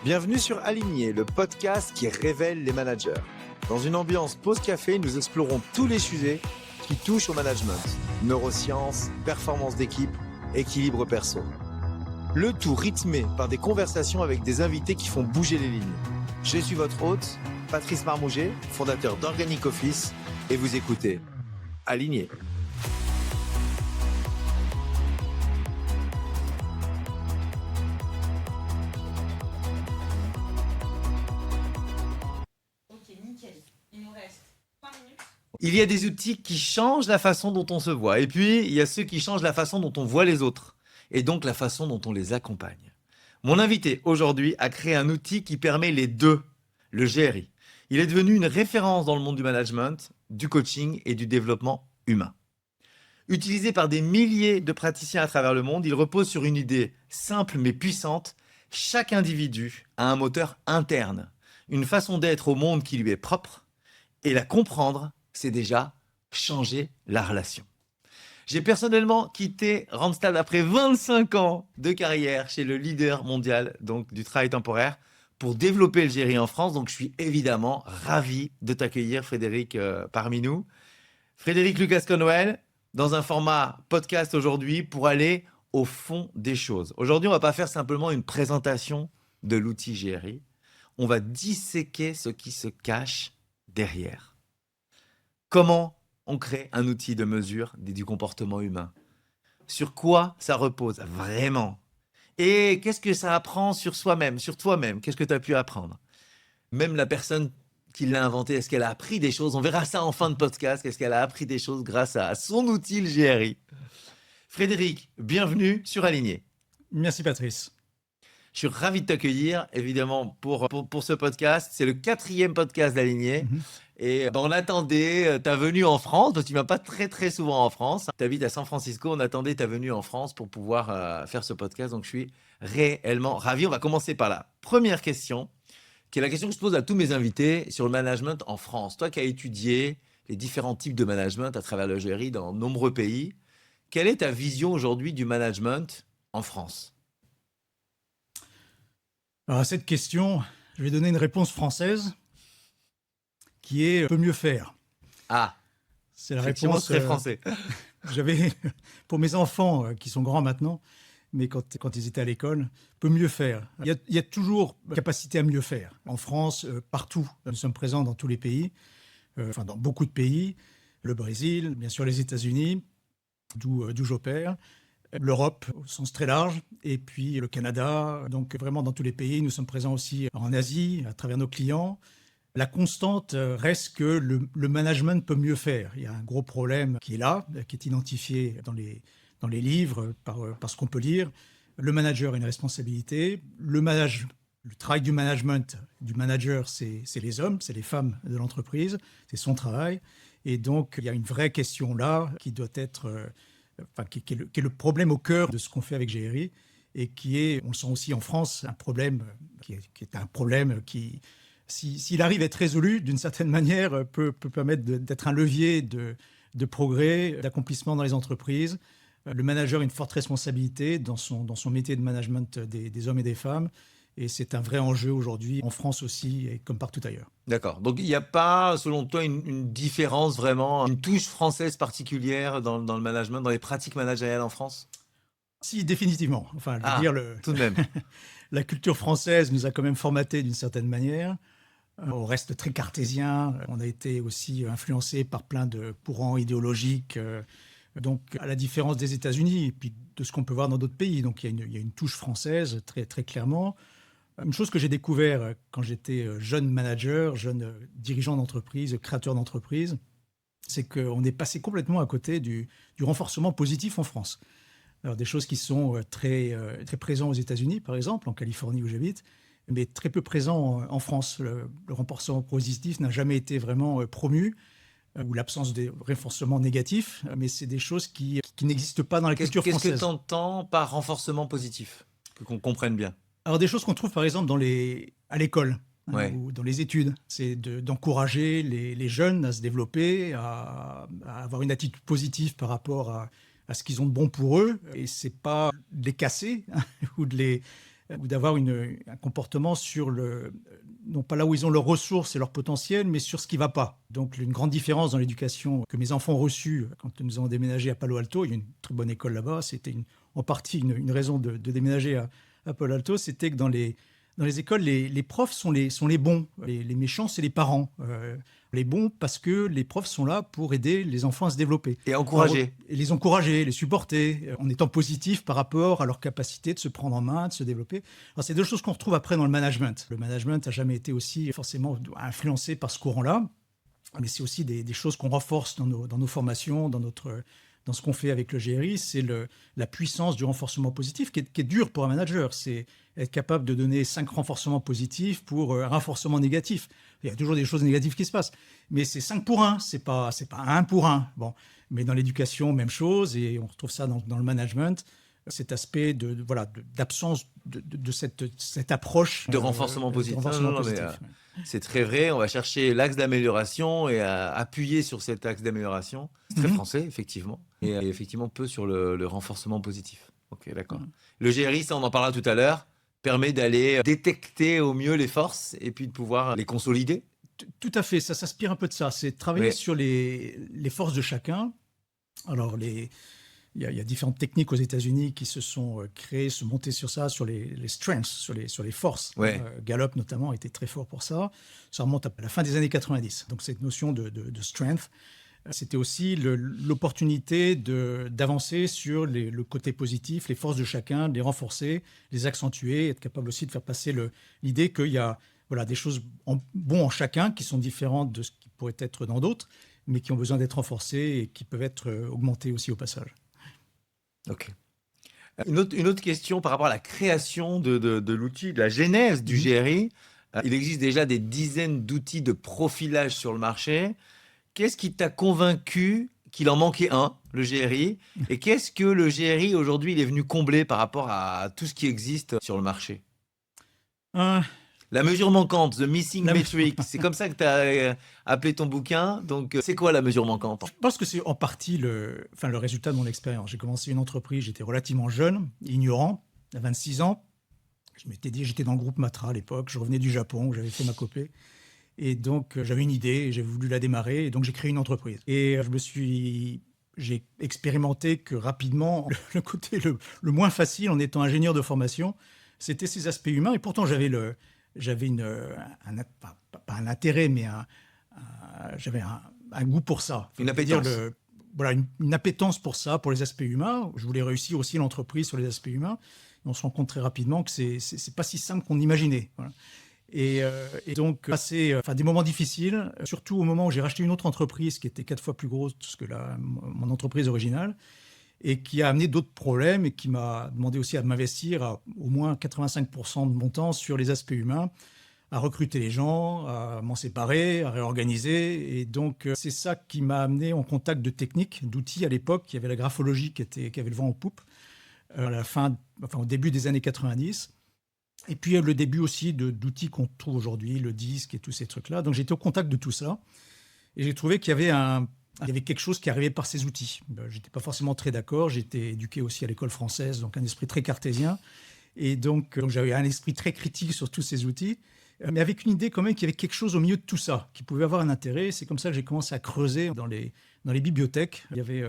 Bienvenue sur Aligné, le podcast qui révèle les managers. Dans une ambiance pause café, nous explorons tous les sujets qui touchent au management. Neurosciences, performance d'équipe, équilibre perso. Le tout rythmé par des conversations avec des invités qui font bouger les lignes. Je suis votre hôte, Patrice Marmouget, fondateur d'Organic Office, et vous écoutez Aligné. Il y a des outils qui changent la façon dont on se voit. Et puis, il y a ceux qui changent la façon dont on voit les autres. Et donc, la façon dont on les accompagne. Mon invité, aujourd'hui, a créé un outil qui permet les deux, le GRI. Il est devenu une référence dans le monde du management, du coaching et du développement humain. Utilisé par des milliers de praticiens à travers le monde, il repose sur une idée simple mais puissante. Chaque individu a un moteur interne, une façon d'être au monde qui lui est propre. Et la comprendre, c'est déjà changer la relation. J'ai personnellement quitté Randstad après 25 ans de carrière chez le leader mondial donc, du travail temporaire pour développer le GRI en France. Donc, je suis évidemment ravi de t'accueillir, Frédéric, parmi nous. Frédéric Lucas-Conwell, dans un format podcast aujourd'hui pour aller au fond des choses. Aujourd'hui, on ne va pas faire simplement une présentation de l'outil GRI. On va disséquer ce qui se cache derrière. Comment on crée un outil de mesure du comportement humain? Sur quoi ça repose vraiment? Et qu'est-ce que ça apprend sur soi-même, sur toi-même? Qu'est-ce que tu as pu apprendre? Même la personne qui l'a inventé, est-ce qu'elle a appris des choses? On verra ça en fin de podcast. Est-ce qu'elle a appris des choses grâce à son outil, le GRI? Frédéric, bienvenue sur Aligné. Merci Patrice. Je suis ravi de t'accueillir, évidemment, pour ce podcast. C'est le 4e podcast d'Aligné. Et on attendait ta venue en France, parce que tu ne vas pas très très souvent en France. Tu habites à San Francisco, on attendait ta venue en France pour pouvoir faire ce podcast. Donc je suis réellement ravi. On va commencer par la première question, qui est la question que je pose à tous mes invités sur le management en France. Toi qui as étudié les différents types de management à travers le GRI dans de nombreux pays, quelle est ta vision aujourd'hui du management en France ? Alors à cette question, je vais donner une réponse française qui est « peut mieux faire ». Ah, c'est la réponse très français. J'avais, pour mes enfants qui sont grands maintenant, mais quand ils étaient à l'école, « peut mieux faire ». Il y a toujours capacité à mieux faire. En France, partout, nous sommes présents dans tous les pays, dans beaucoup de pays, le Brésil, bien sûr les États-Unis, d'où j'opère, l'Europe au sens très large, et puis le Canada. Donc vraiment dans tous les pays, nous sommes présents aussi en Asie, à travers nos clients. La constante reste que le management peut mieux faire. Il y a un gros problème qui est là, qui est identifié dans les livres, par ce qu'on peut lire. Le manager a une responsabilité. Le travail du management, du manager, c'est les hommes, c'est les femmes de l'entreprise, c'est son travail. Et donc, il y a une vraie question là qui doit être... qui est le problème au cœur de ce qu'on fait avec GRI et qui est, on le sent aussi en France, un problème qui est un problème qui, s'il arrive à être résolu d'une certaine manière, peut permettre d'être un levier de progrès, d'accomplissement dans les entreprises. Le manager a une forte responsabilité dans son métier de management des hommes et des femmes. Et c'est un vrai enjeu aujourd'hui, en France aussi, et comme partout ailleurs. D'accord. Donc, il n'y a pas, selon toi, une différence vraiment, une touche française particulière dans le management, dans les pratiques managériales en France? Si, définitivement. Enfin, je veux dire, tout de même. La culture française nous a quand même formatés d'une certaine manière. On reste très cartésien. On a été aussi influencé par plein de courants idéologiques. Donc, à la différence des États-Unis et puis de ce qu'on peut voir dans d'autres pays. Donc, il y a une touche française très, très clairement. Une chose que j'ai découvert quand j'étais jeune manager, jeune dirigeant d'entreprise, créateur d'entreprise, c'est qu'on est passé complètement à côté du renforcement positif en France. Alors, des choses qui sont très, très présentes aux États-Unis, par exemple, en Californie où j'habite, mais très peu présent en France. Le renforcement positif n'a jamais été vraiment promu, ou l'absence de renforcement négatif, mais c'est des choses qui n'existent pas dans la culture française. Qu'est-ce que tu entends par renforcement positif? Qu'on comprenne bien. Alors, des choses qu'on trouve, par exemple, à l'école, ou dans les études. C'est d'encourager les jeunes à se développer, à avoir une attitude positive par rapport à ce qu'ils ont de bon pour eux. Et c'est pas de les casser ou de ou d'avoir un comportement non pas là où ils ont leurs ressources et leur potentiel, mais sur ce qui ne va pas. Donc une grande différence dans l'éducation que mes enfants ont reçue quand nous avons déménagé à Palo Alto, il y a une très bonne école là-bas, c'était en partie une raison de déménager à Palo Alto, c'était que dans les écoles, les profs sont les bons. Les méchants, c'est les parents. Les bons parce que les profs sont là pour aider les enfants à se développer. Et encourager. Et les encourager, les supporter, en étant positifs par rapport à leur capacité de se prendre en main, de se développer. Alors, c'est deux choses qu'on retrouve après dans le management. Le management n'a jamais été aussi forcément influencé par ce courant-là, mais c'est aussi des choses qu'on renforce dans nos formations, dans ce qu'on fait avec le GRI, c'est la puissance du renforcement positif qui est dur pour un manager. C'est être capable de donner 5 renforcements positifs pour un renforcement négatif. Il y a toujours des choses négatives qui se passent. Mais c'est 5 pour 1, c'est pas 1 pour 1. Bon. Mais dans l'éducation, même chose, et on retrouve ça dans le management, cet aspect d'absence de cette approche de renforcement positif. C'est très vrai, on va chercher l'axe d'amélioration et appuyer sur cet axe d'amélioration. C'est très français, effectivement. Et effectivement, peu sur le renforcement positif. Ok, d'accord. Le GRI, ça on en parlera tout à l'heure, permet d'aller détecter au mieux les forces et puis de pouvoir les consolider. Tout à fait, ça s'inspire un peu de ça. C'est travailler sur les forces de chacun. Alors, il y a différentes techniques aux États-Unis qui se sont créées, se monter sur ça, sur les strengths, sur les forces. Ouais. Gallup, notamment, était très fort pour ça. Ça remonte à la fin des années 90. Donc, cette notion de strength, c'était aussi l'opportunité d'avancer sur le côté positif, les forces de chacun, de les renforcer, les accentuer, être capable aussi de faire passer l'idée qu'il y a des choses en chacun qui sont différentes de ce qui pourrait être dans d'autres, mais qui ont besoin d'être renforcées et qui peuvent être augmentées aussi au passage. Ok. Une autre question par rapport à la création de l'outil, de la genèse du GRI. Il existe déjà des dizaines d'outils de profilage sur le marché. Qu'est-ce qui t'a convaincu qu'il en manquait un, le GRI? Et qu'est-ce que le GRI aujourd'hui il est venu combler par rapport à tout ce qui existe sur le marché? La mesure manquante, The Missing Metric, c'est comme ça que tu as appelé ton bouquin. Donc, c'est quoi la mesure manquante? Je pense que c'est en partie le résultat de mon expérience. J'ai commencé une entreprise, j'étais relativement jeune, ignorant, à 26 ans. Je m'étais dit, j'étais dans le groupe Matra à l'époque, je revenais du Japon, où j'avais fait ma copée. Et donc, j'avais une idée, j'ai voulu la démarrer, et donc j'ai créé une entreprise. Et j'ai expérimenté que rapidement, le côté le moins facile, en étant ingénieur de formation, c'était ces aspects humains. Et pourtant, j'avais pas un intérêt, mais j'avais un goût pour ça. Une appétence. Une appétence pour ça, pour les aspects humains. Je voulais réussir aussi l'entreprise sur les aspects humains. Et on se rend compte très rapidement que c'est pas si simple qu'on imaginait. Voilà. Et donc, passer des moments difficiles, surtout au moment où j'ai racheté une autre entreprise qui était 4 fois plus grosse que mon entreprise originale, et qui a amené d'autres problèmes et qui m'a demandé aussi à m'investir à au moins 85% de mon temps sur les aspects humains, à recruter les gens, à m'en séparer, à réorganiser. Et donc, c'est ça qui m'a amené en contact de techniques, d'outils à l'époque. Il y avait la graphologie qui avait le vent en poupe au début des années 90. Et puis, le début aussi d'outils qu'on trouve aujourd'hui, le disque et tous ces trucs-là. Donc, j'étais au contact de tout ça. Et j'ai trouvé qu'il y avait quelque chose qui arrivait par ces outils. Je n'étais pas forcément très d'accord. J'étais éduqué aussi à l'école française, donc un esprit très cartésien. Et donc j'avais un esprit très critique sur tous ces outils, mais avec une idée quand même qu'il y avait quelque chose au milieu de tout ça, qui pouvait avoir un intérêt. C'est comme ça que j'ai commencé à creuser dans les bibliothèques. Il y avait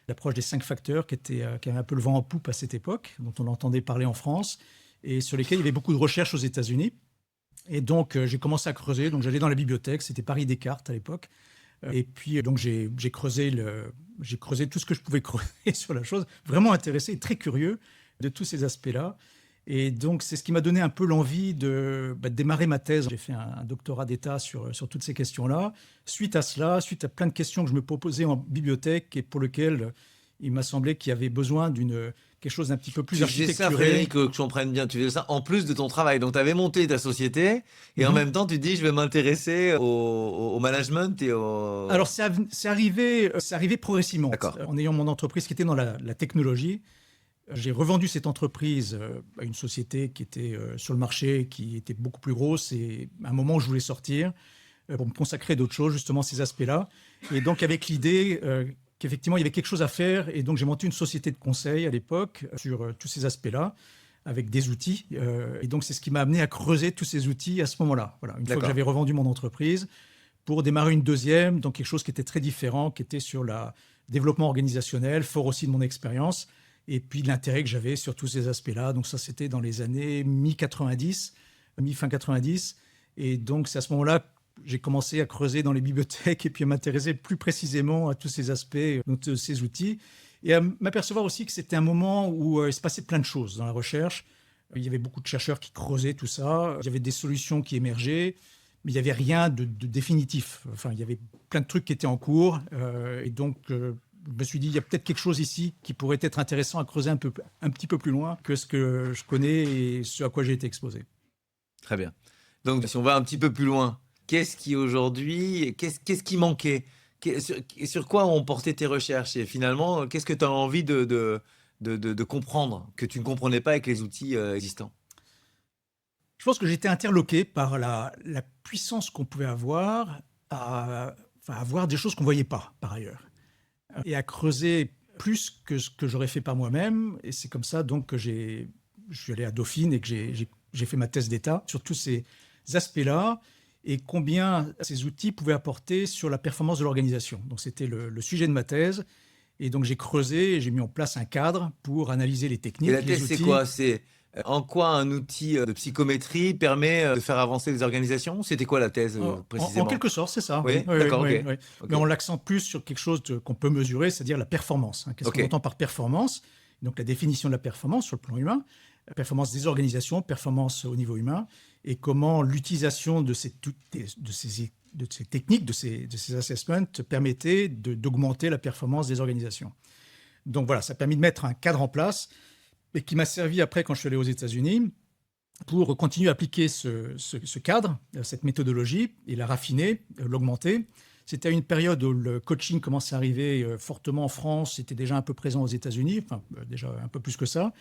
l'approche des 5 facteurs qui avait un peu le vent en poupe à cette époque, dont on entendait parler en France, et sur lesquels il y avait beaucoup de recherches aux États-Unis. Et donc j'ai commencé à creuser. Donc j'allais dans la bibliothèque, c'était Paris Descartes à l'époque. Et puis, donc, j'ai creusé tout ce que je pouvais creuser sur la chose, vraiment intéressé et très curieux de tous ces aspects-là. Et donc, c'est ce qui m'a donné un peu l'envie de démarrer ma thèse. J'ai fait un doctorat d'État sur toutes ces questions-là. Suite à cela, suite à plein de questions que je me posais en bibliothèque et pour lesquelles il m'a semblé qu'il y avait besoin quelque chose d'un petit peu plus architecturé. Tu faisais ça, Frédéric, que je comprenne bien, tu faisais ça en plus de ton travail. Donc, tu avais monté ta société et en même temps, tu te dis, je vais m'intéresser au management et au... Alors, c'est arrivé progressivement. D'accord. En ayant mon entreprise qui était dans la technologie, j'ai revendu cette entreprise à une société qui était sur le marché, qui était beaucoup plus grosse. Et à un moment où je voulais sortir pour me consacrer à d'autres choses, justement ces aspects-là. Et donc, avec l'idée... qu'effectivement, il y avait quelque chose à faire. Et donc, j'ai monté une société de conseil à l'époque sur tous ces aspects-là, avec des outils. Et donc, c'est ce qui m'a amené à creuser tous ces outils à ce moment-là. Voilà, une fois que j'avais revendu mon entreprise, pour démarrer une deuxième, donc quelque chose qui était très différent, qui était sur le développement organisationnel, fort aussi de mon expérience, et puis de l'intérêt que j'avais sur tous ces aspects-là. Donc ça, c'était dans les années mi-90, mi-fin 90. Et donc, c'est à ce moment-là que j'ai commencé à creuser dans les bibliothèques et puis à m'intéresser plus précisément à tous ces aspects, donc ces outils, et à m'apercevoir aussi que c'était un moment où il se passait plein de choses dans la recherche. Il y avait beaucoup de chercheurs qui creusaient tout ça. Il y avait des solutions qui émergeaient, mais il n'y avait rien de définitif. Enfin, il y avait plein de trucs qui étaient en cours. Et donc, je me suis dit, il y a peut-être quelque chose ici qui pourrait être intéressant à creuser un petit peu plus loin que ce que je connais et ce à quoi j'ai été exposé. Très bien. Donc, si on va un petit peu plus loin, qu'est-ce qui aujourd'hui, qu'est-ce qui manquait? Sur quoi ont porté tes recherches? Et finalement, qu'est-ce que tu as envie de comprendre que tu ne comprenais pas avec les outils existants? Je pense que j'étais interloqué par la puissance qu'on pouvait avoir à voir des choses qu'on ne voyait pas par ailleurs et à creuser plus que ce que j'aurais fait par moi-même. Et c'est comme ça donc que je suis allé à Dauphine et que j'ai fait ma thèse d'État sur tous ces aspects-là et combien ces outils pouvaient apporter sur la performance de l'organisation. Donc c'était le sujet de ma thèse. Et donc j'ai creusé et j'ai mis en place un cadre pour analyser les techniques. Et la thèse, c'est quoi? C'est en quoi un outil de psychométrie permet de faire avancer les organisations? C'était quoi la thèse précisément? En quelque sorte, c'est ça. Oui, d'accord, ok. Oui. Mais on l'accent plus sur quelque chose qu'on peut mesurer, c'est-à-dire la performance. Qu'est-ce qu'on entend par performance? Donc la définition de la performance sur le plan humain, la performance des organisations, performance au niveau humain, et comment l'utilisation de ces techniques, de ces assessments permettait d'augmenter la performance des organisations. Donc voilà, ça a permis de mettre un cadre en place et qui m'a servi après quand je suis allé aux États-Unis pour continuer à appliquer ce cadre, cette méthodologie, et la raffiner, l'augmenter. C'était à une période où le coaching commençait à arriver fortement en France, c'était déjà un peu présent aux États-Unis, enfin déjà un peu plus que ça.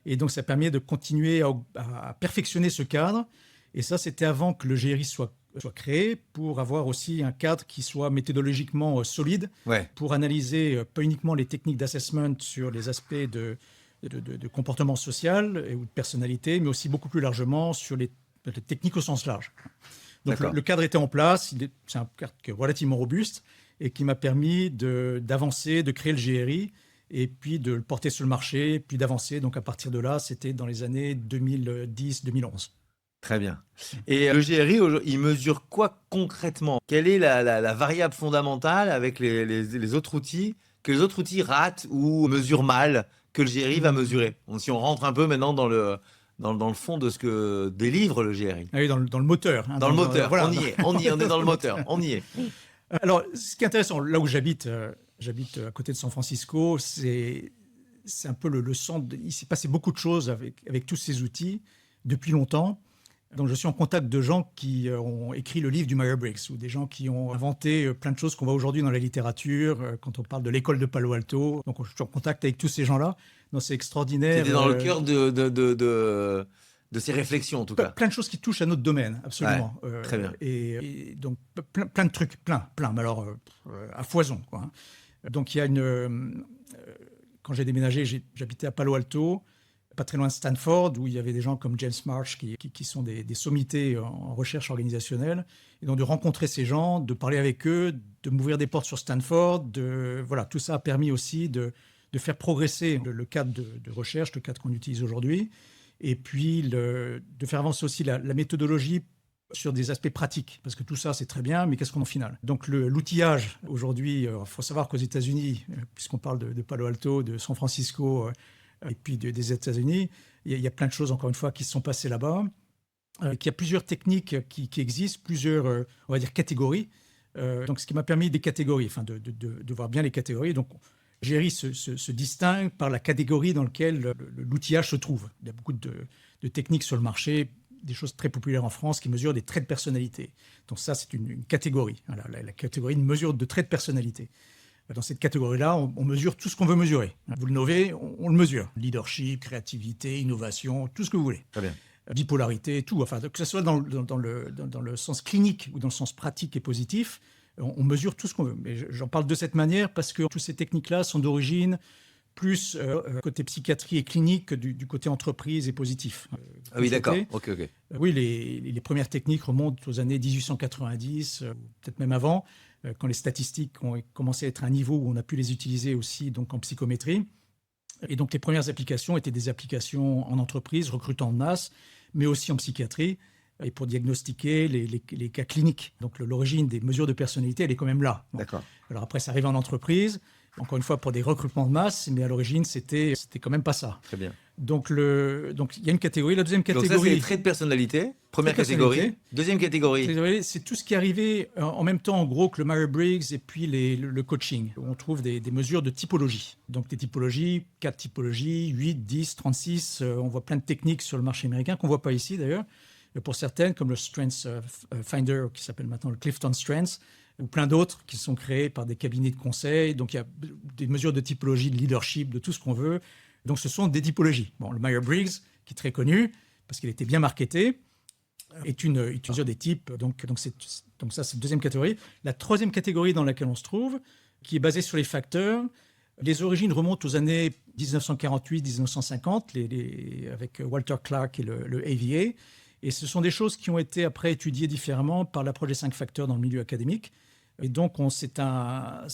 Et donc ça permet de continuer à perfectionner ce cadre. Et ça, c'était avant que le GRI soit créé, pour avoir aussi un cadre qui soit méthodologiquement solide, pour analyser pas uniquement les techniques d'assessment sur les aspects de comportement social ou de personnalité, mais aussi beaucoup plus largement sur les techniques au sens large. Donc le cadre était en place, c'est un cadre relativement robuste et qui m'a permis d'avancer, de créer le GRI et puis de le porter sur le marché, puis d'avancer. Donc à partir de là, c'était dans les années 2010-2011. Très bien. Et le GRI, il mesure quoi concrètement? Quelle est la variable fondamentale avec les autres outils, que les autres outils ratent ou mesurent mal, que le GRI va mesurer? Si on rentre un peu maintenant dans le fond de ce que délivre le GRI. Ah oui, dans le moteur. Dans le moteur, voilà. On est dans le moteur, on y est. Alors, ce qui est intéressant, là où j'habite à côté de San Francisco, c'est un peu le centre. Il s'est passé beaucoup de choses avec tous ces outils depuis longtemps. Donc, je suis en contact de gens qui ont écrit le livre du Myers-Briggs, ou des gens qui ont inventé plein de choses qu'on voit aujourd'hui dans la littérature, quand on parle de l'école de Palo Alto. Donc, je suis en contact avec tous ces gens-là. Donc, c'est extraordinaire. C'était dans le cœur de ces réflexions, en tout cas. Plein de choses qui touchent à notre domaine, absolument. Ouais, très bien. Et donc, plein de trucs, plein. Mais alors, à foison, quoi. Donc, il y a quand j'ai déménagé, j'habitais à Palo Alto, pas très loin de Stanford, où il y avait des gens comme James Marsh qui sont des sommités en recherche organisationnelle. Et donc de rencontrer ces gens, de parler avec eux, de m'ouvrir des portes sur Stanford, voilà, tout ça a permis aussi de faire progresser le cadre de recherche, le cadre qu'on utilise aujourd'hui, et puis de faire avancer aussi la méthodologie sur des aspects pratiques, parce que tout ça, c'est très bien, mais qu'est-ce qu'on en finale? Donc l'outillage, aujourd'hui, il faut savoir qu'aux États-Unis, puisqu'on parle de Palo Alto, de San Francisco, et puis des États-Unis, il y a plein de choses, encore une fois, qui se sont passées là-bas, qu'il y a plusieurs techniques qui existent, plusieurs, on va dire, catégories. Donc, ce qui m'a permis des catégories, enfin, de voir bien les catégories. Donc, GRI se distingue par la catégorie dans laquelle l'outillage se trouve. Il y a beaucoup de techniques sur le marché, des choses très populaires en France qui mesurent des traits de personnalité. Donc ça, c'est une catégorie, voilà, la catégorie de mesure de traits de personnalité. Dans cette catégorie-là, on mesure tout ce qu'on veut mesurer. Vous le nommez, on le mesure. Leadership, créativité, innovation, tout ce que vous voulez. Très bien. Bipolarité, tout. Enfin, que ce soit dans le sens clinique ou dans le sens pratique et positif, on mesure tout ce qu'on veut. Mais j'en parle de cette manière parce que toutes ces techniques-là sont d'origine plus côté psychiatrie et clinique que du côté entreprise et positif. Ah oui, d'accord. Ok. Oui, les premières techniques remontent aux années 1890, peut-être même avant, quand les statistiques ont commencé à être à un niveau où on a pu les utiliser aussi donc en psychométrie. Et donc les premières applications étaient des applications en entreprise, recrutant en masse, mais aussi en psychiatrie, et pour diagnostiquer les cas cliniques. Donc l'origine des mesures de personnalité, elle est quand même là. Bon. D'accord. Alors après, ça arrive en entreprise, encore une fois pour des recrutements de masse, mais à l'origine, c'était quand même pas ça. Très bien. Donc il y a une catégorie. La deuxième catégorie... Donc ça, c'est les traits de personnalité. Première catégorie. Deuxième catégorie. C'est tout ce qui est arrivé en même temps, en gros, que le Myers-Briggs et puis le coaching. On trouve des mesures de typologie. Donc des typologies, 4 typologies, 8, 10, 36. On voit plein de techniques sur le marché américain qu'on ne voit pas ici d'ailleurs. Pour certaines, comme le Strengths Finder, qui s'appelle maintenant le Clifton Strengths, ou plein d'autres qui sont créés par des cabinets de conseil. Donc il y a des mesures de typologie, de leadership, de tout ce qu'on veut. Donc ce sont des typologies. Bon, le Myers-Briggs, qui est très connu, parce qu'il était bien marketé, est une mesure des types. Donc ça, c'est la deuxième catégorie. La troisième catégorie dans laquelle on se trouve, qui est basée sur les facteurs, les origines remontent aux années 1948-1950, avec Walter Clark et le AVA. Et ce sont des choses qui ont été après étudiées différemment par l'approche des 5 facteurs dans le milieu académique. Et donc, c'est un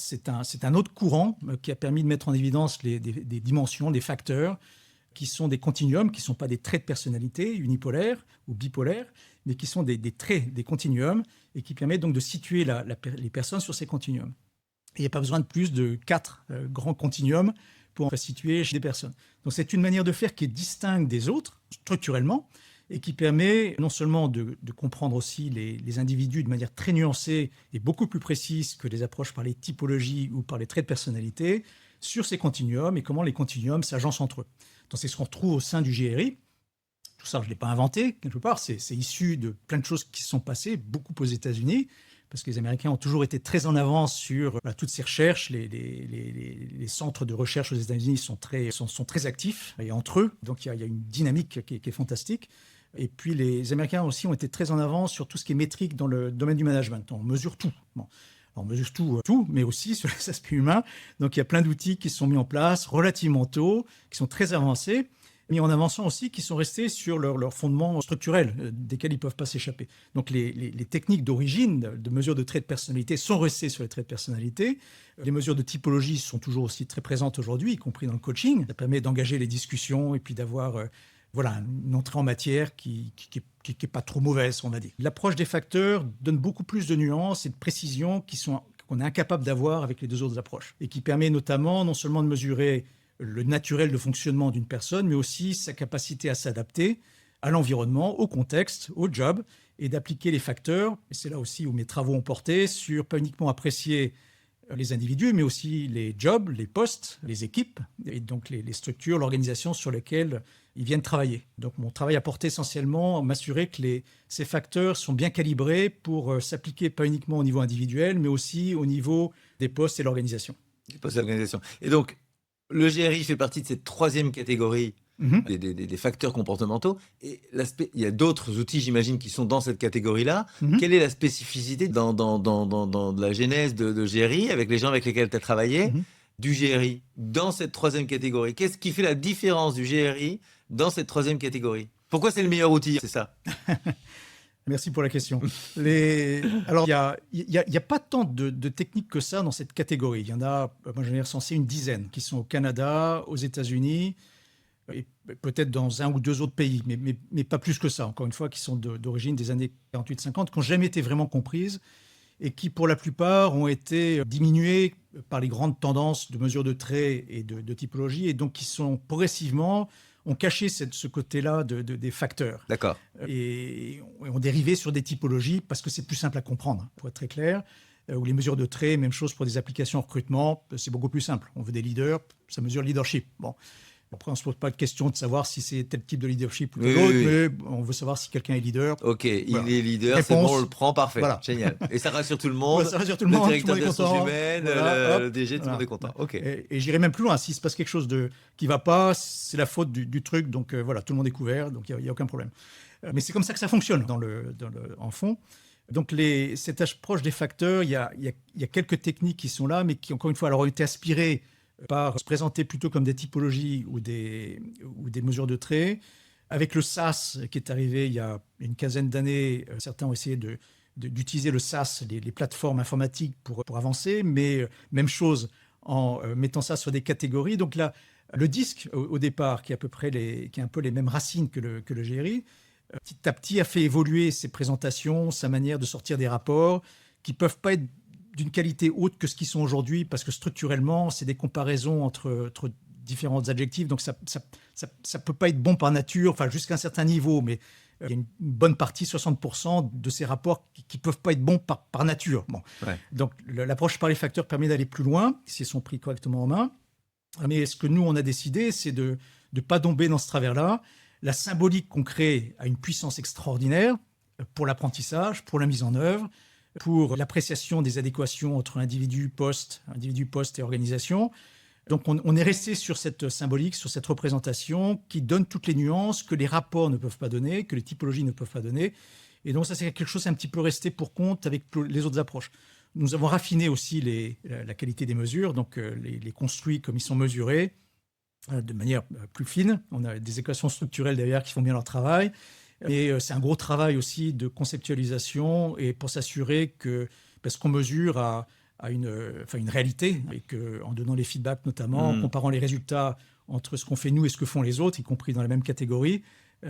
autre courant qui a permis de mettre en évidence des dimensions, des facteurs, qui sont des continuums, qui ne sont pas des traits de personnalité unipolaires ou bipolaires, mais qui sont des traits, des continuums, et qui permettent donc de situer les personnes sur ces continuums. Et il n'y a pas besoin de plus de 4 grands continuums pour situer des personnes. Donc, c'est une manière de faire qui est distincte des autres, structurellement, et qui permet non seulement de comprendre aussi les individus de manière très nuancée et beaucoup plus précise que les approches par les typologies ou par les traits de personnalité, sur ces continuums et comment les continuums s'agencent entre eux. Donc c'est ce qu'on retrouve au sein du GRI. Tout ça, je ne l'ai pas inventé, quelque part, c'est issu de plein de choses qui se sont passées, beaucoup aux États-Unis, parce que les Américains ont toujours été très en avance sur toutes ces recherches. Les centres de recherche aux États-Unis sont très actifs, et entre eux, donc il y a une dynamique qui est fantastique. Et puis les Américains aussi ont été très en avance sur tout ce qui est métrique dans le domaine du management. On mesure tout. Bon. On mesure tout, mais aussi sur les aspects humains. Donc il y a plein d'outils qui se sont mis en place relativement tôt, qui sont très avancés, mais en avançant aussi, qui sont restés sur leur fondement structurel, desquels ils ne peuvent pas s'échapper. Donc les techniques d'origine, de mesure de traits de personnalité, sont restées sur les traits de personnalité. Les mesures de typologie sont toujours aussi très présentes aujourd'hui, y compris dans le coaching. Ça permet d'engager les discussions et puis d'avoir... une entrée en matière qui n'est pas trop mauvaise, on va dire. L'approche des facteurs donne beaucoup plus de nuances et de précisions qu'on est incapable d'avoir avec les 2 autres approches, et qui permet notamment non seulement de mesurer le naturel de fonctionnement d'une personne, mais aussi sa capacité à s'adapter à l'environnement, au contexte, au job, et d'appliquer les facteurs. Et c'est là aussi où mes travaux ont porté sur pas uniquement apprécier les individus, mais aussi les jobs, les postes, les équipes, et donc les structures, l'organisation sur lesquelles ils viennent travailler. Donc mon travail a porté essentiellement à m'assurer que ces facteurs sont bien calibrés pour s'appliquer pas uniquement au niveau individuel, mais aussi au niveau des postes et l'organisation. Les postes et l'organisation. Et donc, le GRI fait partie de cette troisième catégorie des facteurs comportementaux. Et il y a d'autres outils, j'imagine, qui sont dans cette catégorie-là. Quelle est la spécificité dans la genèse de GRI, avec les gens avec lesquels tu as travaillé, du GRI, dans cette troisième catégorie? Qu'est-ce qui fait la différence du GRI dans cette troisième catégorie? Pourquoi c'est le meilleur outil? C'est ça. Merci pour la question. Alors, il n'y a pas tant de techniques que ça dans cette catégorie. Il y en a, moi j'en ai recensé une dizaine, qui sont au Canada, aux États-Unis, et peut-être dans 1 ou 2 autres pays, mais pas plus que ça, encore une fois, qui sont d'origine des années 48-50, qui n'ont jamais été vraiment comprises, et qui, pour la plupart, ont été diminuées par les grandes tendances de mesure de traits et de typologie, et donc qui sont progressivement... ont caché ce côté-là des facteurs. D'accord. Et ont dérivé sur des typologies parce que c'est plus simple à comprendre, pour être très clair. Ou les mesures de traits, même chose pour des applications en recrutement, c'est beaucoup plus simple. On veut des leaders, ça mesure le leadership. Bon. Après, on ne se pose pas de question de savoir si c'est tel type de leadership ou tel autre, mais on veut savoir si quelqu'un est leader. Ok, voilà. Il est leader, Réponse. C'est bon, on le prend, parfait. Voilà. Génial. Et ça rassure tout le monde. Ouais, ça rassure tout le monde. Le directeur des ressources content. humaines, Voilà, le DG, tout le monde est content. Ok. Et j'irai même plus loin. S'il se passe quelque chose qui ne va pas, c'est la faute du truc. Donc voilà, tout le monde est couvert, donc il n'y a aucun problème. Mais c'est comme ça que ça fonctionne en fond. Donc cette approche des facteurs, il y a quelques techniques qui sont là, mais qui, encore une fois, alors, ont été aspirées par se présenter plutôt comme des typologies ou des mesures de trait. Avec le SaaS qui est arrivé il y a une quinzaine d'années, certains ont essayé d'utiliser le SaaS, les plateformes informatiques pour avancer, mais même chose en mettant ça sur des catégories. Donc là, le disque, au départ, qui a un peu les mêmes racines que le GRI, petit à petit a fait évoluer ses présentations, sa manière de sortir des rapports, qui ne peuvent pas être d'une qualité haute que ce qu'ils sont aujourd'hui, parce que structurellement, c'est des comparaisons entre différents adjectifs, donc ça peut pas être bon par nature, enfin jusqu'à un certain niveau, mais il y a une bonne partie, 60% de ces rapports qui peuvent pas être bons par nature. Bon. Ouais. Donc l'approche par les facteurs permet d'aller plus loin, s'ils sont pris correctement en main. Mais ce que nous, on a décidé, c'est de ne pas tomber dans ce travers-là. La symbolique qu'on crée a une puissance extraordinaire pour l'apprentissage, pour la mise en œuvre, pour l'appréciation des adéquations entre individu, poste et organisation. Donc on est resté sur cette symbolique, sur cette représentation qui donne toutes les nuances que les rapports ne peuvent pas donner, que les typologies ne peuvent pas donner. Et donc ça, c'est quelque chose qui est un petit peu resté pour compte avec les autres approches. Nous avons raffiné aussi la qualité des mesures, donc les construits comme ils sont mesurés de manière plus fine. On a des équations structurelles derrière qui font bien leur travail. Et c'est un gros travail aussi de conceptualisation et pour s'assurer que parce qu'on mesure à une réalité et qu'en donnant les feedbacks notamment, en comparant les résultats entre ce qu'on fait nous et ce que font les autres, y compris dans la même catégorie,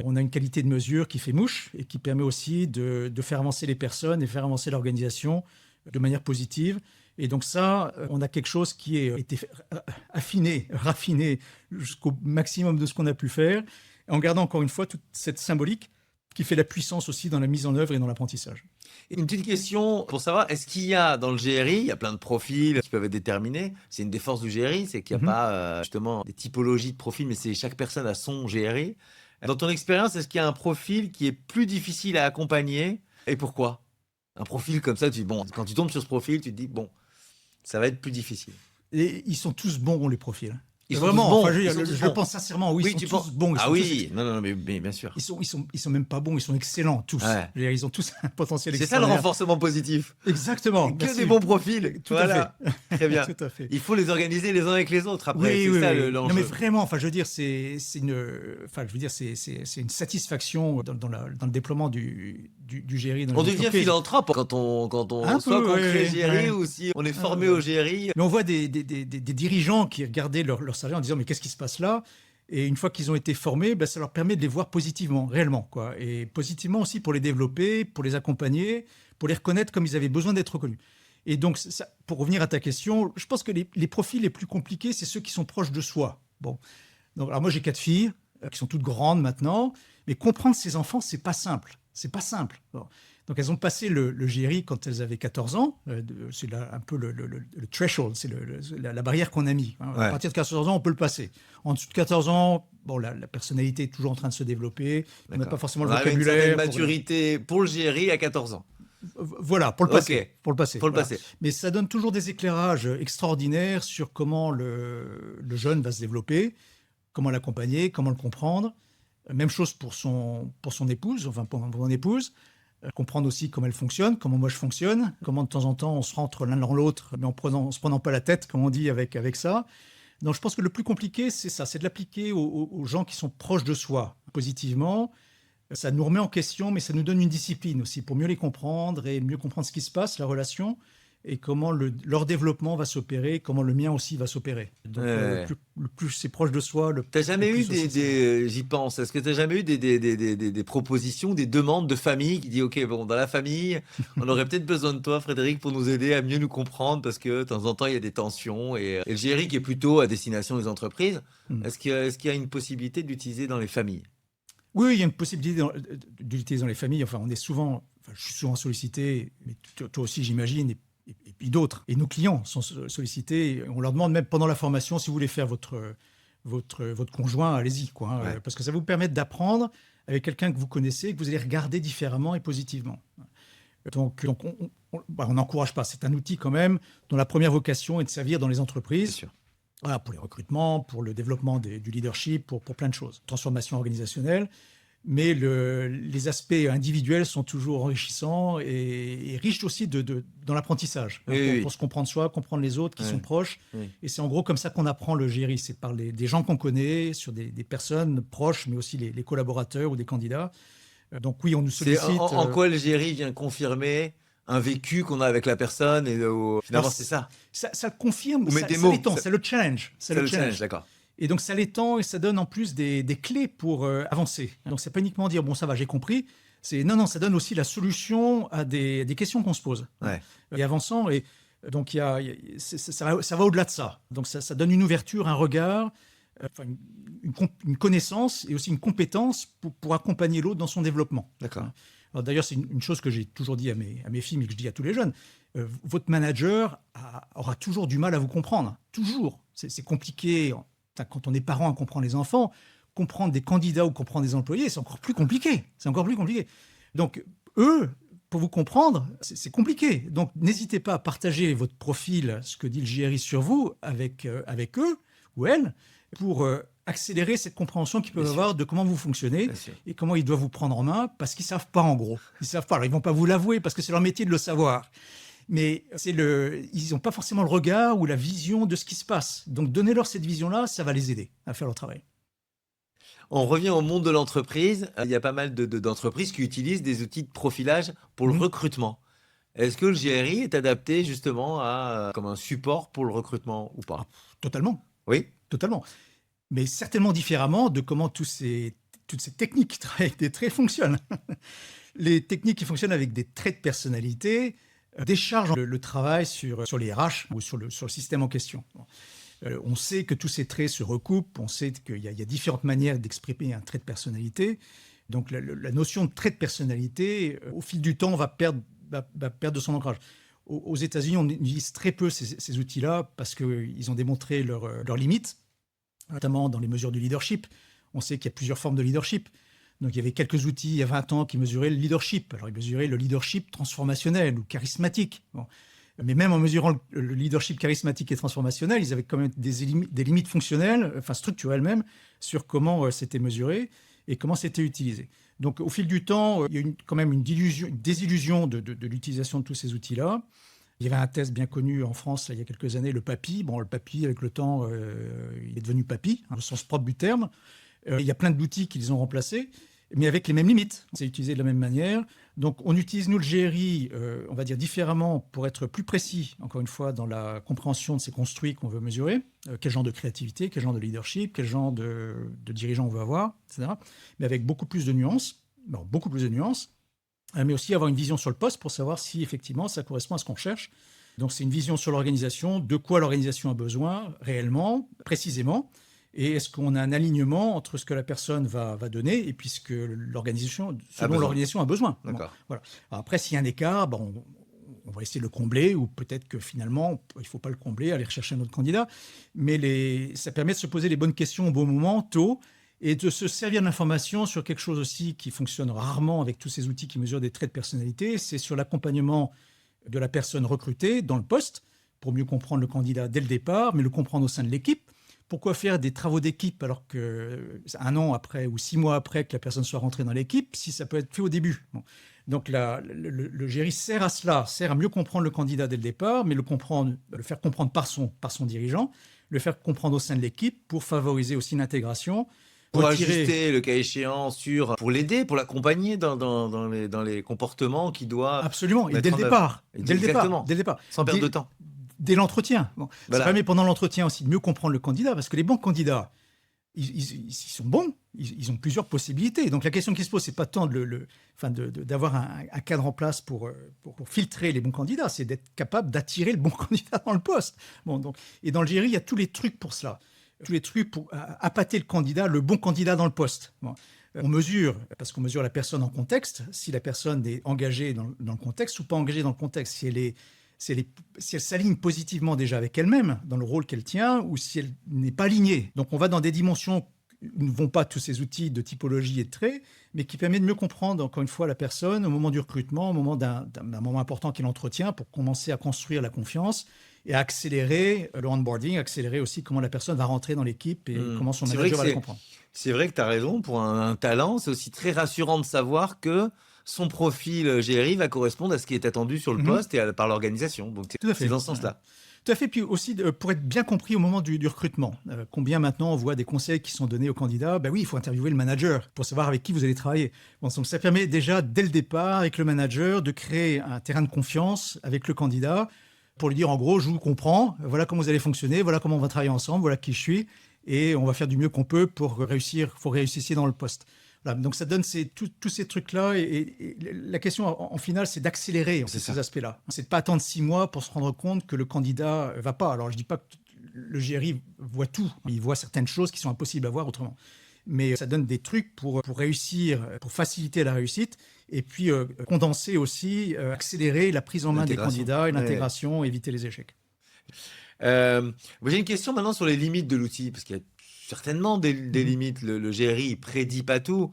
on a une qualité de mesure qui fait mouche et qui permet aussi de faire avancer les personnes et faire avancer l'organisation de manière positive. Et donc ça, on a quelque chose qui a été affiné, raffiné jusqu'au maximum de ce qu'on a pu faire, en gardant encore une fois toute cette symbolique qui fait la puissance aussi dans la mise en œuvre et dans l'apprentissage. Une petite question pour savoir, est-ce qu'il y a dans le GRI, il y a plein de profils qui peuvent être déterminés. C'est une des forces du GRI, c'est qu'il n'y a pas justement des typologies de profils, mais c'est chaque personne a son GRI. Dans ton expérience, est-ce qu'il y a un profil qui est plus difficile à accompagner et pourquoi? Un profil comme ça, quand tu tombes sur ce profil, tu te dis, bon, ça va être plus difficile. Et ils sont tous bons, les profils. Ils sont vraiment, tous bons. Enfin, je le pense sincèrement, oui, ils sont tous bons. Non, mais bien sûr. Ils sont même pas bons, ils sont excellents, tous. Ouais. Ils ont tous un potentiel C'est ça le renforcement positif. Exactement. Que des bons profils. Tout à fait. Très bien. Tout à fait. Il faut les organiser les uns avec les autres après. C'est ça l'enjeu. Non, mais vraiment, enfin, je veux dire, c'est une satisfaction dans le déploiement du GRI. On devient philanthrope quand on soit qu'on crée GRI ou si on est formé au GRI. Mais on voit des dirigeants qui regardaient leur salariés en disant mais qu'est-ce qui se passe là? Et une fois qu'ils ont été formés, ça leur permet de les voir positivement, réellement, quoi. Et positivement aussi pour les développer, pour les accompagner, pour les reconnaître comme ils avaient besoin d'être reconnus. Et donc, ça, pour revenir à ta question, je pense que les profils les plus compliqués, c'est ceux qui sont proches de soi. Bon. Donc, alors moi, j'ai 4 filles qui sont toutes grandes maintenant, mais comprendre ces enfants, c'est pas simple. C'est pas simple. Bon. Donc, elles ont passé le GRI quand elles avaient 14 ans. C'est un peu le threshold, c'est la barrière qu'on a mis. Hein. Ouais. À partir de 14 ans, on peut le passer. En dessous de 14 ans, bon, la personnalité est toujours en train de se développer. On n'a pas forcément le vocabulaire. Une maturité pour le GRI à 14 ans. Voilà, pour le passer. Okay. Pour le passer. Pour le passer. Mais ça donne toujours des éclairages extraordinaires sur comment le jeune va se développer, comment l'accompagner, comment le comprendre. Même chose pour son épouse, enfin pour mon épouse. Comprendre aussi comment elle fonctionne, comment moi je fonctionne, comment de temps en temps on se rentre l'un dans l'autre, mais en se prenant pas la tête, comme on dit avec ça. Donc je pense que le plus compliqué, c'est ça, c'est de l'appliquer aux gens qui sont proches de soi, positivement. Ça nous remet en question, mais ça nous donne une discipline aussi pour mieux les comprendre et mieux comprendre ce qui se passe, la relation, et comment leur développement va s'opérer, comment le mien aussi va s'opérer. Donc le plus c'est proche de soi, le plus... T'as jamais eu j'y pense, est-ce que tu n'as jamais eu des propositions, des demandes de famille qui disent ok, bon, dans la famille, on aurait peut-être besoin de toi, Frédéric, pour nous aider à mieux nous comprendre parce que de temps en temps, il y a des tensions et le GRI qui est plutôt à destination des entreprises, est-ce qu'il y a une possibilité de l'utiliser dans les familles? Oui, il y a une possibilité d'utiliser dans les familles. Enfin, je suis souvent sollicité, mais toi aussi, j'imagine, et puis d'autres. Et nos clients sont sollicités. On leur demande même pendant la formation, si vous voulez faire votre conjoint, allez-y, quoi. Hein, parce que ça vous permet d'apprendre avec quelqu'un que vous connaissez, que vous allez regarder différemment et positivement. Donc on n'encourage pas. C'est un outil quand même dont la première vocation est de servir dans les entreprises. Bien sûr. Voilà, pour les recrutements, pour le développement du leadership, pour plein de choses. Transformation organisationnelle. Mais les aspects individuels sont toujours enrichissants et riches aussi dans l'apprentissage. Oui. Pour se comprendre soi, comprendre les autres qui sont proches. Oui. Et c'est en gros comme ça qu'on apprend le GRI. C'est par des gens qu'on connaît, sur des personnes proches, mais aussi les collaborateurs ou des candidats. Donc oui, on nous C'est sollicite. en quoi le GRI vient confirmer un vécu qu'on a avec la personne et finalement, c'est ça. Ça le confirme, Ou met ça des mots. l'étend, c'est le challenge. C'est le challenge, d'accord. Et donc ça l'étend et ça donne en plus des clés pour avancer. Donc c'est pas uniquement dire bon ça va j'ai compris, c'est non ça donne aussi la solution à des questions qu'on se pose. Ouais. Et avançant et donc ça va au-delà de ça. Donc ça donne une ouverture, un regard, une connaissance et aussi une compétence pour accompagner l'autre dans son développement. D'accord. Alors d'ailleurs c'est une chose que j'ai toujours dit à mes filles mais que je dis à tous les jeunes. Votre manager aura toujours du mal à vous comprendre. Toujours. C'est compliqué. Quand on est parent, on comprend les enfants. Comprendre des candidats ou comprendre des employés, c'est encore plus compliqué. Donc, eux, pour vous comprendre, c'est compliqué. Donc, n'hésitez pas à partager votre profil, ce que dit le GRI sur vous, avec eux ou elles, pour accélérer cette compréhension qu'ils peuvent avoir de comment vous fonctionnez et comment ils doivent vous prendre en main, parce qu'ils ne savent pas en gros. Ils ne savent pas. Alors, ils ne vont pas vous l'avouer, parce que c'est leur métier de le savoir. Mais ils n'ont pas forcément le regard ou la vision de ce qui se passe. Donc, donnez-leur cette vision-là, ça va les aider à faire leur travail. On revient au monde de l'entreprise. Il y a pas mal d'entreprises qui utilisent des outils de profilage pour le recrutement. Est-ce que le GRI est adapté justement comme un support pour le recrutement ou pas? Totalement. Oui. Totalement. Mais certainement différemment de comment toutes ces techniques qui travaillent avec des traits fonctionnent. Les techniques qui fonctionnent avec des traits de personnalité déchargent le travail sur les RH ou sur le système en question. On sait que tous ces traits se recoupent, on sait qu'il y a différentes manières d'exprimer un trait de personnalité. Donc la notion de trait de personnalité, au fil du temps, va perdre de son ancrage. Aux États-Unis, on utilise très peu ces outils-là parce qu'ils ont démontré leurs limites, notamment dans les mesures du leadership. On sait qu'il y a plusieurs formes de leadership. Donc, il y avait quelques outils il y a 20 ans qui mesuraient le leadership. Alors, ils mesuraient le leadership transformationnel ou charismatique. Bon. Mais même en mesurant le leadership charismatique et transformationnel, ils avaient quand même des limites fonctionnelles, enfin structurelles même, sur comment c'était mesuré et comment c'était utilisé. Donc, au fil du temps, il y a quand même une désillusion de l'utilisation de tous ces outils-là. Il y avait un test bien connu en France, là, il y a quelques années, le PAPI. Bon, le PAPI, avec le temps, il est devenu PAPI, au sens propre du terme. Il y a plein d'outils qui les ont remplacés, mais avec les mêmes limites. C'est utilisé de la même manière. Donc, on utilise, nous, le GRI, on va dire différemment, pour être plus précis, encore une fois, dans la compréhension de ces construits qu'on veut mesurer. Quel genre de créativité, quel genre de leadership, quel genre de dirigeant on veut avoir, etc. Mais avec beaucoup plus de nuances. Mais aussi avoir une vision sur le poste pour savoir si, effectivement, ça correspond à ce qu'on cherche. Donc, c'est une vision sur l'organisation, de quoi l'organisation a besoin, réellement, précisément. Et est-ce qu'on a un alignement entre ce que la personne va donner et puis ce que l'organisation a besoin. D'accord. Bon, voilà. Alors après, s'il y a un écart, on va essayer de le combler ou peut-être que finalement, il ne faut pas le combler, aller rechercher un autre candidat. Mais ça permet de se poser les bonnes questions au bon moment, tôt, et de se servir de l'information sur quelque chose aussi qui fonctionne rarement avec tous ces outils qui mesurent des traits de personnalité, c'est sur l'accompagnement de la personne recrutée dans le poste pour mieux comprendre le candidat dès le départ, mais le comprendre au sein de l'équipe. Pourquoi faire des travaux d'équipe alors qu'un an après ou 6 mois après que la personne soit rentrée dans l'équipe, si ça peut être fait au début? Bon. Donc le GRI sert à cela, sert à mieux comprendre le candidat dès le départ, mais le faire comprendre par son dirigeant, le faire comprendre au sein de l'équipe pour favoriser aussi l'intégration. Pour ajuster le cas échéant pour l'aider, pour l'accompagner dans les comportements qu'il doit. Absolument, et dès le départ. Dès le départ. Sans perdre de temps. Dès l'entretien. Bon. Voilà. Ça permet pendant l'entretien aussi de mieux comprendre le candidat, parce que les bons candidats, ils sont bons, ils ont plusieurs possibilités. Donc la question qui se pose, c'est pas tant d'avoir un cadre en place pour filtrer les bons candidats, c'est d'être capable d'attirer le bon candidat dans le poste. Bon, donc, et dans le GRI, il y a tous les trucs pour cela. Tous les trucs pour appâter le bon candidat dans le poste. Bon. On mesure, parce qu'on mesure la personne en contexte, si la personne est engagée dans le contexte ou pas engagée dans le contexte, si elle s'aligne positivement déjà avec elle-même dans le rôle qu'elle tient ou si elle n'est pas alignée. Donc on va dans des dimensions qui ne vont pas tous ces outils de typologie et de traits, mais qui permettent de mieux comprendre, encore une fois, la personne au moment du recrutement, au moment d'un moment important qui est l'entretien, pour commencer à construire la confiance et à accélérer le onboarding, accélérer aussi comment la personne va rentrer dans l'équipe et comment son manager va la comprendre. C'est vrai que tu as raison, pour un talent, c'est aussi très rassurant de savoir que son profil GRI va correspondre à ce qui est attendu sur le Mhm. poste et par l'organisation. Donc Tout à c'est fait. dans ce sens-là. Tout à fait. Puis aussi, pour être bien compris au moment du recrutement. Combien maintenant on voit des conseils qui sont donnés aux candidats? Ben oui, il faut interviewer le manager pour savoir avec qui vous allez travailler. Bon, donc ça permet déjà, dès le départ, avec le manager, de créer un terrain de confiance avec le candidat pour lui dire, en gros, je vous comprends, voilà comment vous allez fonctionner, voilà comment on va travailler ensemble, voilà qui je suis, et on va faire du mieux qu'on peut pour réussissiez dans le poste. Voilà, donc ça donne tous ces trucs-là. Et la question en finale, c'est d'accélérer C'est ça. ces aspects-là. C'est de pas attendre 6 mois pour se rendre compte que le candidat va pas. Alors je dis pas que le GRI voit tout. Il voit certaines choses qui sont impossibles à voir autrement. Mais ça donne des trucs pour réussir, pour faciliter la réussite. Et puis condenser aussi, accélérer la prise en main des L'intégration. candidats et Ouais. l'intégration, éviter les échecs. J'ai une question maintenant sur les limites de l'outil, parce qu'il y a certainement des limites. Le GRI ne prédit pas tout.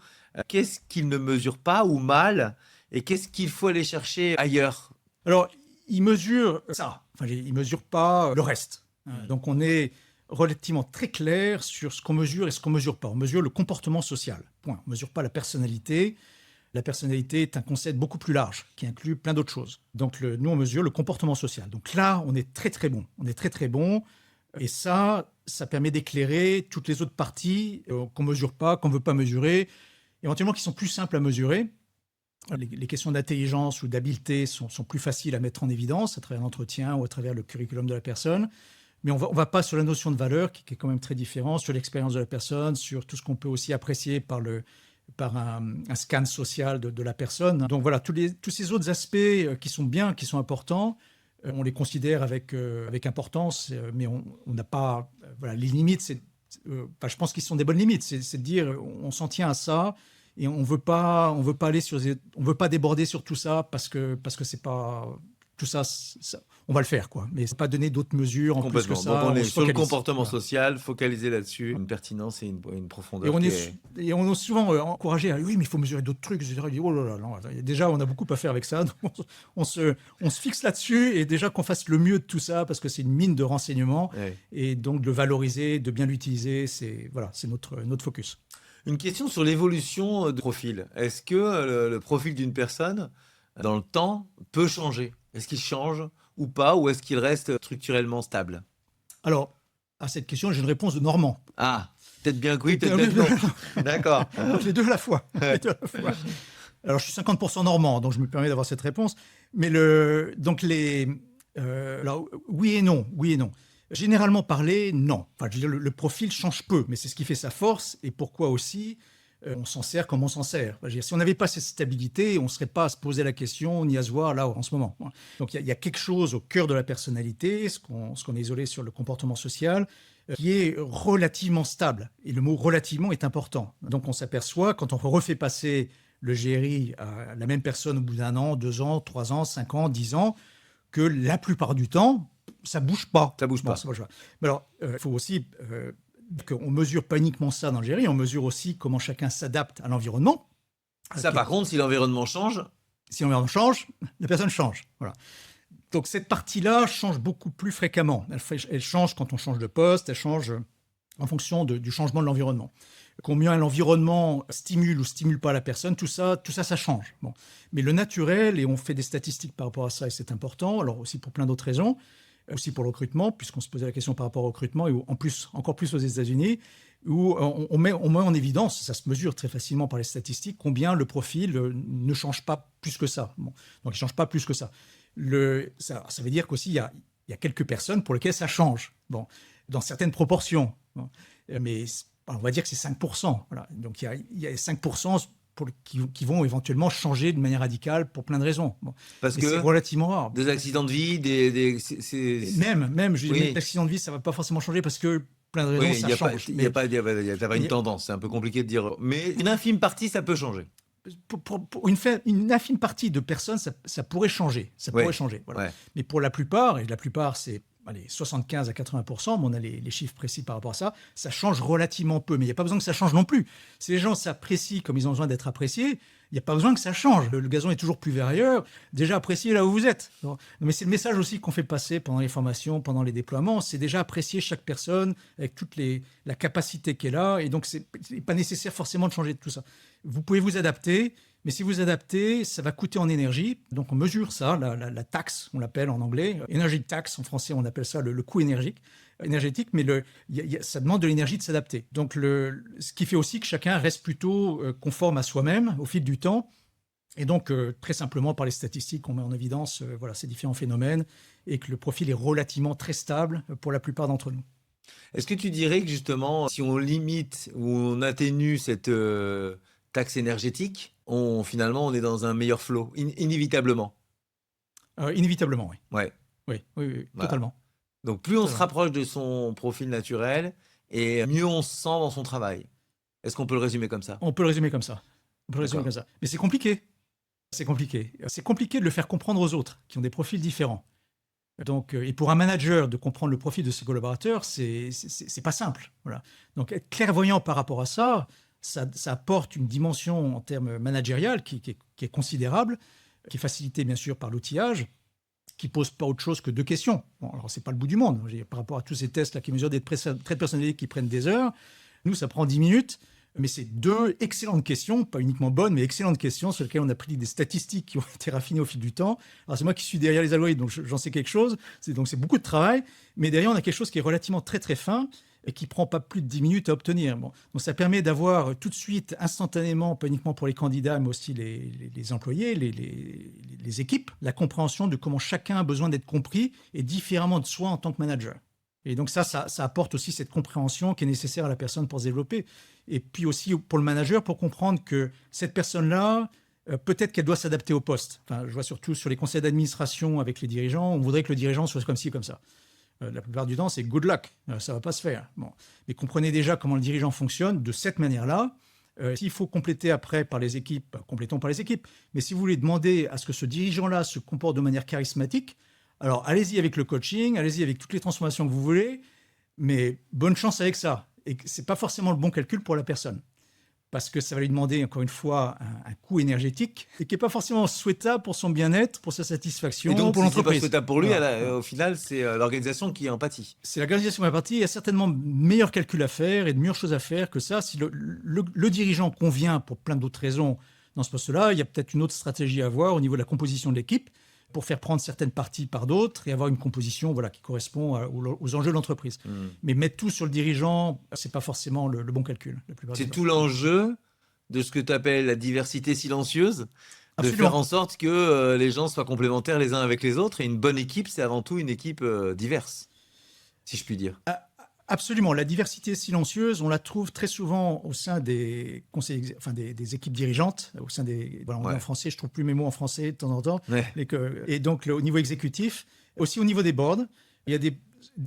Qu'est-ce qu'il ne mesure pas ou mal, et qu'est-ce qu'il faut aller chercher ailleurs? Alors, il mesure ça. Enfin, il mesure pas le reste. Donc, on est relativement très clair sur ce qu'on mesure et ce qu'on mesure pas. On mesure le comportement social. Point. On mesure pas la personnalité. La personnalité est un concept beaucoup plus large qui inclut plein d'autres choses. Donc, nous, on mesure le comportement social. Donc là, on est très, très bon. On est très, très bon. Et ça permet d'éclairer toutes les autres parties qu'on mesure pas, qu'on veut pas mesurer, éventuellement qui sont plus simples à mesurer. Les questions d'intelligence ou d'habileté sont plus faciles à mettre en évidence à travers l'entretien ou à travers le curriculum de la personne. Mais on va pas sur la notion de valeur, qui est quand même très différente, sur l'expérience de la personne, sur tout ce qu'on peut aussi apprécier par un scan social de la personne. Donc voilà, tous ces autres aspects qui sont bien, qui sont importants, on les considère avec importance, mais on n'a pas... voilà, les limites, je pense qu'ils sont des bonnes limites. C'est de dire, on s'en tient à ça, et on veut pas aller on veut pas déborder sur tout ça parce que c'est pas tout ça, on va le faire quoi. Mais c'est pas donner d'autres mesures en plus que Complètement. ça. Donc on est se sur le focalise. comportement Voilà. social, focalisé là-dessus, une pertinence et une profondeur. Et on est souvent encouragé à oui, mais il faut mesurer d'autres trucs. Je dis, oh là là, non, déjà on a beaucoup à faire avec ça. Donc on se fixe là-dessus, et déjà qu'on fasse le mieux de tout ça parce que c'est une mine de renseignements, Ouais. et donc de le valoriser, de bien l'utiliser, c'est notre focus. Une question sur l'évolution de profil. Est-ce que le profil d'une personne, dans le temps, peut changer? Est-ce qu'il change ou pas, ou est-ce qu'il reste structurellement stable? Alors, à cette question, j'ai une réponse de Normand. Ah, peut-être bien que oui, peut-être non. D'accord. Donc les deux à la fois. Ouais. Les deux à la fois. Alors je suis 50% normand, donc je me permets d'avoir cette réponse. Mais alors, oui et non, oui et non. Généralement parlé, non. Enfin, je veux dire, le profil change peu, mais c'est ce qui fait sa force, et pourquoi aussi on s'en sert comme on s'en sert. Enfin, je veux dire, si on n'avait pas cette stabilité, on ne serait pas à se poser la question ni à se voir là en ce moment. Donc il y a quelque chose au cœur de la personnalité, ce qu'on a isolé sur le comportement social, qui est relativement stable. Et le mot relativement est important. Donc on s'aperçoit, quand on refait passer le GRI à la même personne au bout d'1 an, 2 ans, 3 ans, 5 ans, 10 ans, que la plupart du temps, ça bouge pas. Ça bouge pas. Ça bouge pas. Mais alors, il faut aussi qu'on mesure pas uniquement ça dans le GRI, on mesure aussi comment chacun s'adapte à l'environnement. Ça, par contre, si l'environnement change, Si l'environnement change, la personne change. Voilà. Donc cette partie-là change beaucoup plus fréquemment. Elle change quand on change de poste, elle change en fonction du changement de l'environnement. Combien l'environnement stimule ou stimule pas la personne, tout ça, ça change. Bon. Mais le naturel, et on fait des statistiques par rapport à ça, et c'est important, alors aussi pour plein d'autres raisons, aussi pour le recrutement, puisqu'on se posait la question par rapport au recrutement, et en plus, encore plus aux États-Unis, où on met en évidence, ça se mesure très facilement par les statistiques, combien le profil ne change pas plus que ça. Bon. Donc il ne change pas plus que ça. Ça veut dire qu'aussi, il y a quelques personnes pour lesquelles ça change, bon, dans certaines proportions. Bon. Mais on va dire que c'est 5%. Voilà. Donc il y a 5% qui vont éventuellement changer de manière radicale pour plein de raisons. Bon. parce Et que c'est relativement rare. des accidents de vie, Même, je dis, Oui. l'accident de vie, ça ne va pas forcément changer parce que plein de raisons, Oui, ça change. il n'y a pas une tendance, c'est un peu compliqué de dire. Mais une infime partie, ça peut changer. Pour une infime partie de personnes, ça pourrait changer. Ça Ouais. pourrait changer. Voilà. Ouais. Mais pour la plupart, et la plupart, c'est 75 à 80%, mais on a les chiffres précis par rapport à ça change relativement peu. Mais il n'y a pas besoin que ça change non plus. Si les gens s'apprécient comme ils ont besoin d'être appréciés, Il n'y a pas besoin que ça change. Le gazon est toujours plus vert ailleurs. Déjà appréciez là où vous êtes. Mais c'est le message aussi qu'on fait passer pendant les formations, pendant les déploiements. C'est déjà apprécier chaque personne avec la capacité qu'elle a. Et donc, c'est pas nécessaire forcément de changer de tout ça. Vous pouvez vous adapter. Mais si vous adaptez, ça va coûter en énergie. Donc, on mesure ça, la taxe, on l'appelle en anglais. Energy tax, en français, on appelle ça le coût énergétique. Mais ça demande de l'énergie de s'adapter. Donc, ce qui fait aussi que chacun reste plutôt conforme à soi-même au fil du temps. Et donc, très simplement, par les statistiques, on met en évidence ces différents phénomènes et que le profil est relativement très stable pour la plupart d'entre nous. Est-ce que tu dirais que justement, si on limite ou on atténue cette taxe énergétique, finalement, on est dans un meilleur flow, inévitablement? Inévitablement, oui. Ouais. Oui, Voilà. totalement. Donc, plus on se rapproche de son profil naturel et mieux on se sent dans son travail. Est-ce qu'on peut le résumer comme ça? On peut le résumer comme ça. Mais c'est compliqué. C'est compliqué. C'est compliqué de le faire comprendre aux autres qui ont des profils différents. Donc, et pour un manager de comprendre le profil de ses collaborateurs, c'est pas simple. Voilà. Donc, être clairvoyant par rapport à ça, ça apporte une dimension en termes managérial qui est considérable, qui est facilitée bien sûr par l'outillage, qui pose pas autre chose que 2 questions. Bon, alors c'est pas le bout du monde. Par rapport à tous ces tests là qui mesurent des traits de personnalité qui prennent des heures, nous ça prend 10 minutes. Mais c'est 2 excellentes questions, pas uniquement bonnes, mais excellentes questions sur lesquelles on a pris des statistiques qui ont été raffinées au fil du temps. Alors c'est moi qui suis derrière les algorithmes, donc j'en sais quelque chose. Donc c'est beaucoup de travail, mais derrière on a quelque chose qui est relativement très très fin et qui prend pas plus de 10 minutes à obtenir. Bon. Donc ça permet d'avoir tout de suite, instantanément, pas uniquement pour les candidats, mais aussi les employés, les équipes, la compréhension de comment chacun a besoin d'être compris et différemment de soi en tant que manager. Et donc ça apporte aussi cette compréhension qui est nécessaire à la personne pour se développer. Et puis aussi pour le manager, pour comprendre que cette personne-là, peut-être qu'elle doit s'adapter au poste. Enfin, je vois surtout sur les conseils d'administration avec les dirigeants, on voudrait que le dirigeant soit comme ci, comme ça. La plupart du temps, c'est good luck, ça ne va pas se faire. Bon. Mais comprenez déjà comment le dirigeant fonctionne de cette manière-là. S'il faut compléter après par les équipes, complétons par les équipes. Mais si vous voulez demander à ce que ce dirigeant-là se comporte de manière charismatique, alors allez-y avec le coaching, allez-y avec toutes les transformations que vous voulez, mais bonne chance avec ça. Et ce n'est pas forcément le bon calcul pour la personne. Parce que ça va lui demander, encore une fois, un coût énergétique et qui n'est pas forcément souhaitable pour son bien-être, pour sa satisfaction, et donc, pour l'entreprise. C'est pas souhaitable pour lui, au final, c'est l'organisation qui est en pâtit. C'est l'organisation qui est en pâtit. Il y a certainement de meilleurs calculs à faire et de meilleures choses à faire que ça. Si le dirigeant convient pour plein d'autres raisons dans ce poste-là, il y a peut-être une autre stratégie à avoir au niveau de la composition de l'équipe pour faire prendre certaines parties par d'autres et avoir une composition qui correspond aux enjeux de l'entreprise. Mais mettre tout sur le dirigeant, ce n'est pas forcément le bon calcul. C'est tout l'enjeu de ce que tu appelles la diversité silencieuse, Absolument. De faire en sorte que les gens soient complémentaires les uns avec les autres. Et une bonne équipe, c'est avant tout une équipe diverse, si je puis dire. Absolument. La diversité silencieuse, on la trouve très souvent au sein des conseils, des équipes dirigeantes, au sein des. Voilà, on dit en français, je trouve plus mes mots en français de temps en temps. Ouais. Et donc, au niveau exécutif, aussi au niveau des boards, il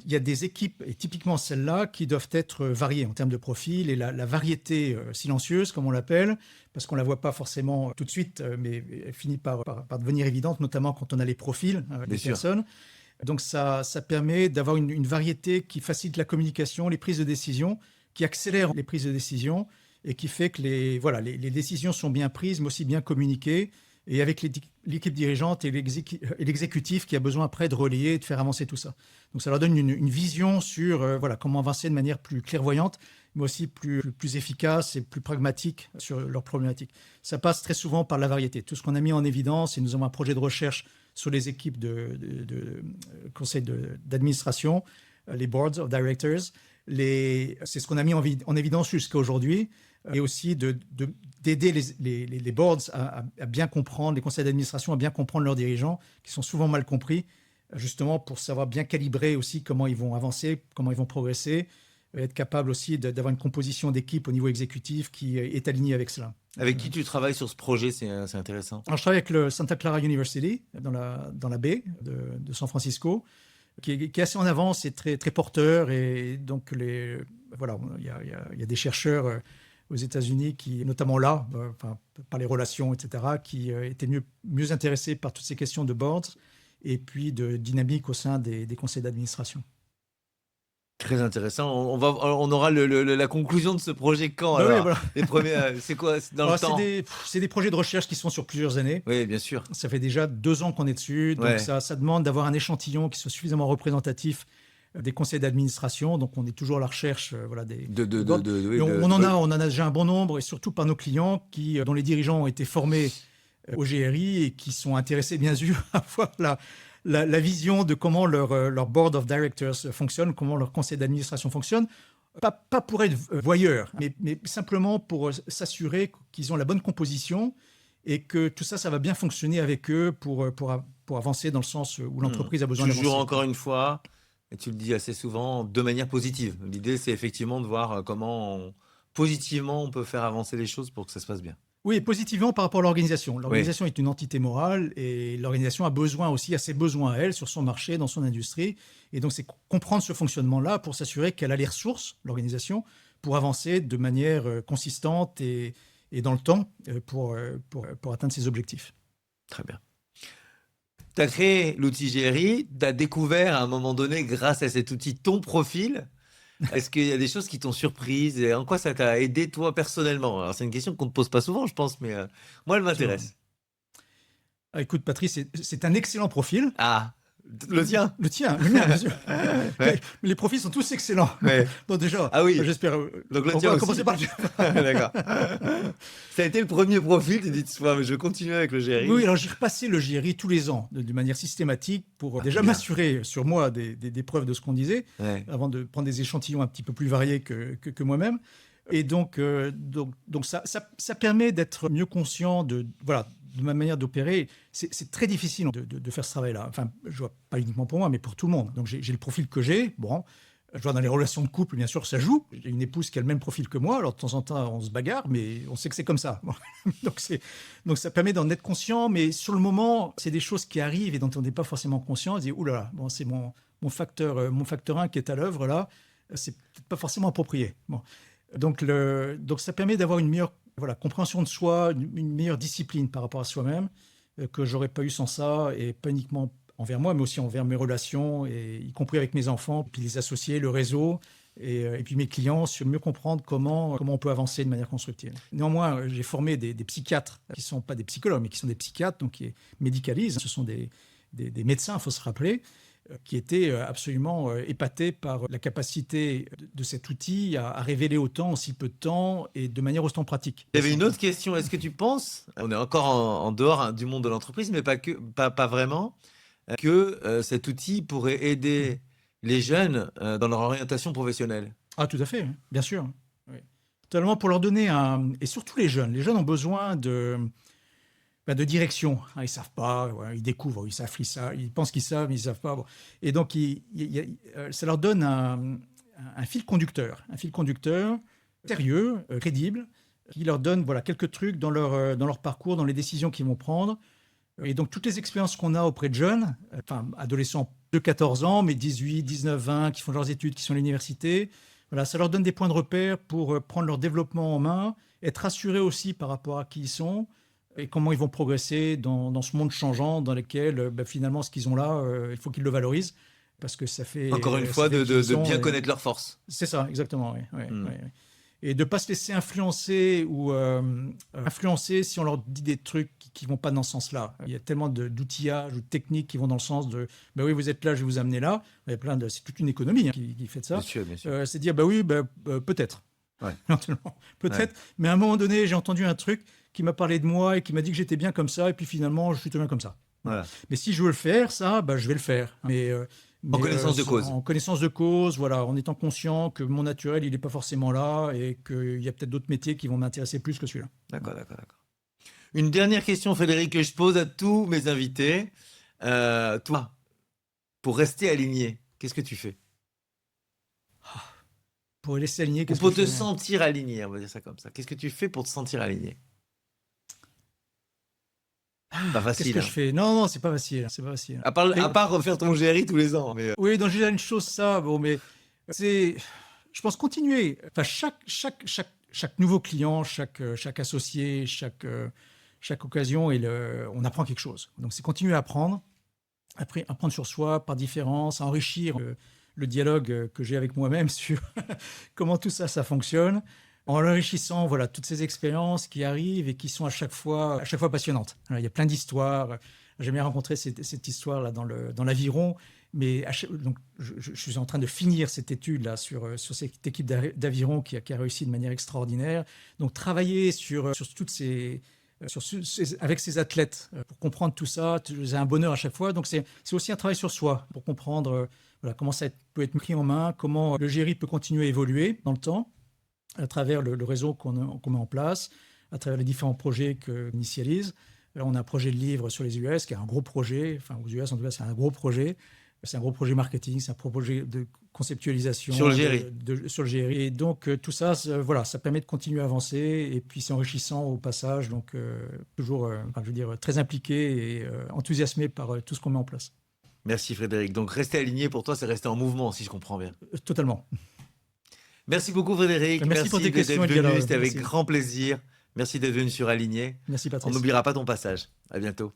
y a des équipes, et typiquement celles-là, qui doivent être variées en termes de profil. Et la variété silencieuse, comme on l'appelle, parce qu'on ne la voit pas forcément tout de suite, mais elle finit par devenir évidente, notamment quand on a les profils des personnes. Donc ça permet d'avoir une variété qui facilite la communication, les prises de décision, qui accélère les prises de décision et qui fait que les décisions sont bien prises, mais aussi bien communiquées, et avec l'équipe dirigeante et l'exécutif qui a besoin après de relayer et de faire avancer tout ça. Donc ça leur donne une vision sur comment avancer de manière plus clairvoyante, mais aussi plus efficace et plus pragmatique sur leurs problématiques. Ça passe très souvent par la variété. Tout ce qu'on a mis en évidence, et nous avons un projet de recherche sur les équipes de conseils d'administration, les boards of directors. C'est ce qu'on a mis en évidence jusqu'à aujourd'hui, et aussi d'aider les boards à bien comprendre, les conseils d'administration à bien comprendre leurs dirigeants, qui sont souvent mal compris, justement pour savoir bien calibrer aussi comment ils vont avancer, comment ils vont progresser, et être capable aussi d'avoir une composition d'équipe au niveau exécutif qui est alignée avec cela. Avec qui tu travailles sur ce projet, c'est intéressant. Alors, je travaille avec le Santa Clara University, dans la baie de San Francisco, qui est assez en avance et très, très porteur. Et donc, il y a des chercheurs aux États-Unis, qui, notamment là, par les relations, etc., qui étaient mieux intéressés par toutes ces questions de boards et puis de dynamique au sein des conseils d'administration. Très intéressant. On aura la conclusion de ce projet quand Bah oui, alors? voilà. Les premiers, c'est quoi? C'est dans le Alors, temps? c'est des projets de recherche qui se font sur plusieurs années. Oui, bien sûr. Ça fait déjà 2 ans qu'on est dessus, donc Ouais. ça demande d'avoir un échantillon qui soit suffisamment représentatif des conseils d'administration. Donc on est toujours à la recherche, voilà, des boards. Oui, Mais on en a déjà un bon nombre, et surtout par nos clients dont les dirigeants ont été formés au GRI et qui sont intéressés bien sûr à voir la vision de comment leur board of directors fonctionne, comment leur conseil d'administration fonctionne. Pas pour être voyeur, mais simplement pour s'assurer qu'ils ont la bonne composition et que tout ça, ça va bien fonctionner avec eux pour avancer dans le sens où l'entreprise a besoin d'avancer. Toujours encore une fois, et tu le dis assez souvent, de manière positive. L'idée, c'est effectivement de voir positivement on peut faire avancer les choses pour que ça se passe bien. Oui, positivement par rapport à l'organisation. Oui, L'organisation est une entité morale et l'organisation a ses besoins à elle sur son marché, dans son industrie. Et donc, c'est comprendre ce fonctionnement-là pour s'assurer qu'elle a les ressources, l'organisation, pour avancer de manière consistante et dans le temps pour atteindre ses objectifs. très bien. Tu as créé l'outil GRI, tu as découvert à un moment donné, grâce à cet outil, ton profil. Est-ce qu'il y a des choses qui t'ont surprise et en quoi ça t'a aidé toi personnellement? Alors c'est une question qu'on ne te pose pas souvent, je pense, mais moi elle m'intéresse. Ah, écoute, Patrice, c'est un excellent profil. Ah, le tien? Le tien, le mien, bien sûr. Ouais. Mais les profils sont tous excellents. Ouais. Donc déjà, Ah oui. j'espère. Donc le On tien va aussi. commencer par le tien. D'accord. Ça a été le premier profil, tu dis, mais je vais continuer avec le GRI. Oui, alors j'ai repassé le GRI tous les ans, de manière systématique, pour déjà bien. m'assurer sur moi des preuves de ce qu'on disait, Ouais. avant de prendre des échantillons un petit peu plus variés que moi-même. Et donc ça permet d'être mieux conscient de ma manière d'opérer. C'est très difficile de faire ce travail-là. Enfin, je vois pas uniquement pour moi, mais pour tout le monde. Donc j'ai le profil que j'ai. Bon, je vois dans les relations de couple, bien sûr, ça joue. J'ai une épouse qui a le même profil que moi. Alors de temps en temps, on se bagarre, mais on sait que c'est comme ça. Bon. Donc ça permet d'en être conscient. Mais sur le moment, c'est des choses qui arrivent et dont on n'est pas forcément conscient. On se dit, oulala, bon, c'est mon facteur 1 qui est à l'œuvre là. C'est peut-être pas forcément approprié. Bon. Donc ça permet d'avoir une meilleure compréhension de soi, une meilleure discipline par rapport à soi-même, que j'aurais pas eu sans ça, et pas uniquement envers moi, mais aussi envers mes relations, et y compris avec mes enfants, puis les associés, le réseau, et puis mes clients, sur mieux comprendre comment on peut avancer de manière constructive. Néanmoins, j'ai formé des psychiatres qui ne sont pas des psychologues, mais qui sont des psychiatres, donc qui médicalisent. Ce sont des médecins, il faut se rappeler, qui étaient absolument épatés par la capacité de cet outil à révéler autant en si peu de temps et de manière autant pratique. Il y avait une autre question. Est-ce que tu penses, on est encore en dehors du monde de l'entreprise, mais pas vraiment, que cet outil pourrait aider les jeunes dans leur orientation professionnelle? Ah, tout à fait, bien sûr. Oui. Totalement, pour leur donner et surtout les jeunes. Les jeunes ont besoin de direction. Ils ne savent pas, ils découvrent, ils savent, ils pensent qu'ils savent, mais ils ne savent pas. Bon. Et donc, ça leur donne un fil conducteur sérieux, crédible, qui leur donne quelques trucs dans leur parcours, dans les décisions qu'ils vont prendre. Et donc, toutes les expériences qu'on a auprès de jeunes, adolescents de 14 ans, mais 18, 19, 20, qui font leurs études, qui sont à l'université, ça leur donne des points de repère pour prendre leur développement en main, être rassurés aussi par rapport à qui ils sont, et comment ils vont progresser dans ce monde changeant dans lequel finalement ce qu'ils ont là, il faut qu'ils le valorisent, parce que ça fait... Encore une fois, de bien connaître leurs forces. C'est ça, exactement, oui. Oui. Et de ne pas se laisser influencer si on leur dit des trucs qui ne vont pas dans ce sens-là. Il y a tellement d'outillages ou de techniques qui vont dans le sens de « oui, vous êtes là, je vais vous amener là ». C'est toute une économie qui fait de ça. Bien sûr. C'est dire peut-être. Ouais. Peut-être. Ouais. Mais à un moment donné, j'ai entendu un truc qui m'a parlé de moi et qui m'a dit que j'étais bien comme ça, et puis finalement, je suis tout bien comme ça. Voilà. Mais si je veux le faire, je vais le faire. Mais en connaissance de cause. En connaissance de cause, en étant conscient que mon naturel, il n'est pas forcément là, et qu'il y a peut-être d'autres métiers qui vont m'intéresser plus que celui-là. D'accord. Une dernière question, Frédéric, que je pose à tous mes invités. Toi, pour rester aligné, qu'est-ce que tu fais? Pour rester aligné, ou pour te sentir aligné, on va dire ça comme ça. Qu'est-ce que tu fais pour te sentir aligné? Pas facile. Qu'est-ce que je fais? Non, c'est pas facile. À part refaire ton GRI tous les ans. Mais... Oui, donc j'ai une chose, ça. Bon, mais c'est, je pense, continuer. Enfin, chaque nouveau client, chaque associé, chaque occasion, on apprend quelque chose. Donc c'est continuer à apprendre sur soi par différence, à enrichir le dialogue que j'ai avec moi-même sur comment tout ça fonctionne, en enrichissant voilà, toutes ces expériences qui arrivent et qui sont à chaque fois passionnantes. Alors, il y a plein d'histoires. J'ai bien rencontré cette histoire-là dans l'aviron, mais donc, je suis en train de finir cette étude-là sur cette équipe d'aviron qui a réussi de manière extraordinaire. Donc, travailler sur toutes avec ces athlètes pour comprendre tout ça, c'est un bonheur à chaque fois. Donc, c'est aussi un travail sur soi pour comprendre voilà, comment ça peut être pris en main, comment le GRI peut continuer à évoluer dans le temps à travers le réseau qu'on met en place, à travers les différents projets qu'on initialise. Là, on a un projet de livre sur les US qui est un gros projet. Enfin, aux US, en tout cas, c'est un gros projet. C'est un gros projet marketing, c'est un projet de conceptualisation. Sur le GRI. Sur le GRI. Et donc, tout ça, voilà, ça permet de continuer à avancer et puis c'est enrichissant au passage. Donc, toujours, je veux dire, très impliqué et enthousiasmé par tout ce qu'on met en place. Merci Frédéric. Donc, rester aligné pour toi, c'est rester en mouvement, si je comprends bien. Totalement. Merci beaucoup Frédéric. Merci pour tes questions. D'être venu, c'était avec grand plaisir. Merci d'être venu sur Aligné. Merci Patrice. On n'oubliera pas ton passage. À bientôt.